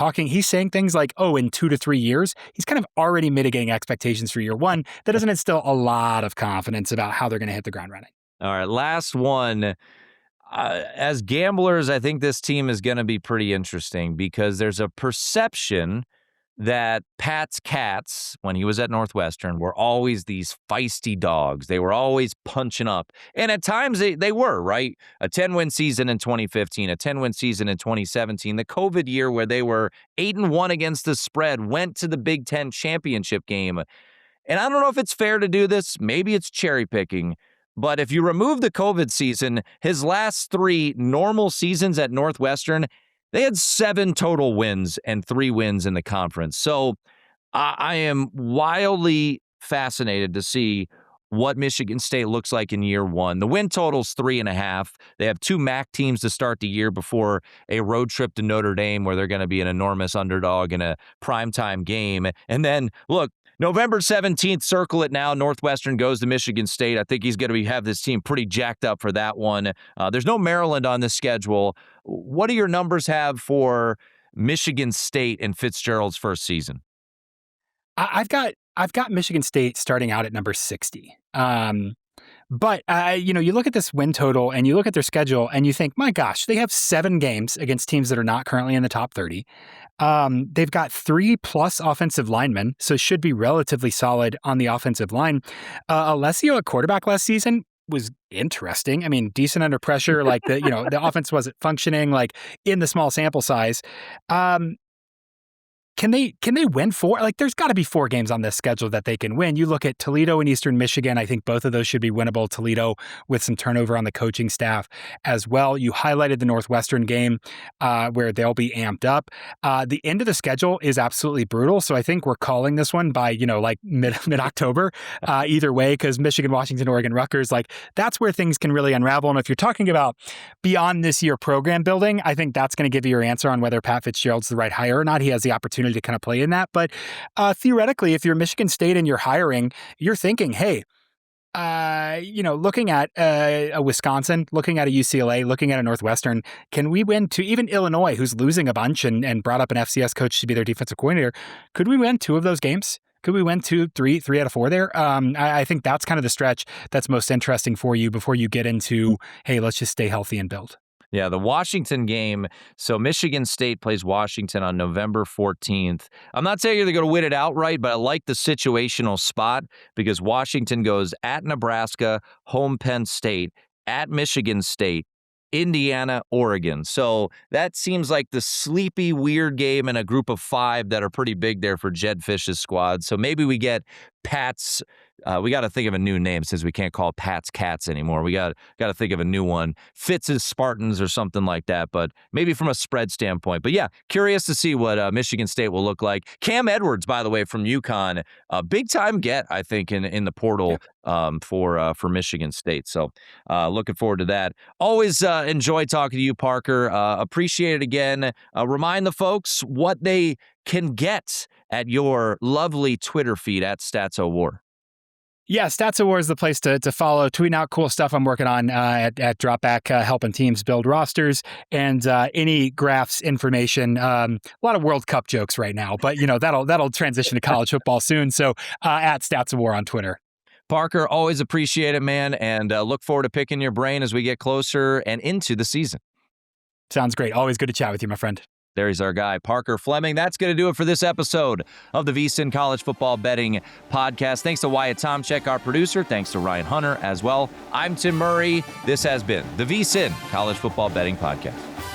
saying things like, in 2 to 3 years, he's kind of already mitigating expectations for year one. That doesn't instill a lot of confidence about how they're going to hit the ground running. All right, last one. As gamblers, I think this team is going to be pretty interesting because there's a perception that Pat's Cats, when he was at Northwestern, were always these feisty dogs. They were always punching up. And at times they were, right? A 10-win season in 2015, a 10-win season in 2017, the COVID year where they were 8-1 against the spread, went to the Big Ten championship game. And I don't know if it's fair to do this. Maybe it's cherry picking. But if you remove the COVID season, his last 3 normal seasons at Northwestern, they had 7 total wins and 3 wins in the conference. So I am wildly fascinated to see what Michigan State looks like in year one. The win total's 3.5. They have 2 MAC teams to start the year before a road trip to Notre Dame where they're going to be an enormous underdog in a primetime game. And then, look, November 17th, circle it now. Northwestern goes to Michigan State. I think he's going to have this team pretty jacked up for that one. There's no Maryland on this schedule. What do your numbers have for Michigan State in Fitzgerald's first season? I've got Michigan State starting out at number 60. But you look at this win total and you look at their schedule and you think, my gosh, they have 7 games against teams that are not currently in the top 30. They've got 3+ offensive linemen, so should be relatively solid on the offensive line. Alessio at quarterback last season was interesting. I mean, decent under pressure, like the offense wasn't functioning like in the small sample size. Can they win 4? Like, there's got to be 4 games on this schedule that they can win. You look at Toledo and Eastern Michigan. I think both of those should be winnable. Toledo with some turnover on the coaching staff as well. You highlighted the Northwestern game where they'll be amped up. The end of the schedule is absolutely brutal. So I think we're calling this one by, like mid-October either way, because Michigan, Washington, Oregon, Rutgers, like that's where things can really unravel. And if you're talking about beyond this year program building, I think that's going to give you your answer on whether Pat Fitzgerald's the right hire or not. He has the opportunity to kind of play in that. But theoretically, if you're Michigan State and you're hiring, you're thinking, hey, looking at a Wisconsin, looking at a UCLA, looking at a Northwestern, can we win to even Illinois, who's losing a bunch and brought up an FCS coach to be their defensive coordinator? Could we win 2 of those games? Could we win 3 out of 4 there? I think that's kind of the stretch that's most interesting for you before you get into, hey, let's just stay healthy and build. Yeah, the Washington game. So Michigan State plays Washington on November 14th. I'm not saying they're going to win it outright, but I like the situational spot because Washington goes at Nebraska, home Penn State, at Michigan State, Indiana, Oregon. So that seems like the sleepy, weird game in a group of 5 that are pretty big there for Jed Fish's squad. So maybe we get Pat's. We got to think of a new name since we can't call Pat's Cats anymore. We got to think of a new one. Fitz's Spartans or something like that, but maybe from a spread standpoint. But yeah, curious to see what Michigan State will look like. Cam Edwards, by the way, from UConn, a big-time get, I think, in the portal for Michigan State. So looking forward to that. Always enjoy talking to you, Parker. Appreciate it again. Remind the folks what they can get at your lovely Twitter feed at StatsOWar. Yeah, StatsOWar is the place to follow. Tweeting out cool stuff I'm working on at Dropback, helping teams build rosters and any graphs, information. A lot of World Cup jokes right now, but that'll transition to college football soon. So at StatsOWar on Twitter. Parker, always appreciate it, man, and look forward to picking your brain as we get closer and into the season. Sounds great. Always good to chat with you, my friend. There's our guy, Parker Fleming. That's going to do it for this episode of the VSiN College Football Betting Podcast. Thanks to Wyatt Tomczyk, our producer. Thanks to Ryan Hunter as well. I'm Tim Murray. This has been the VSiN College Football Betting Podcast.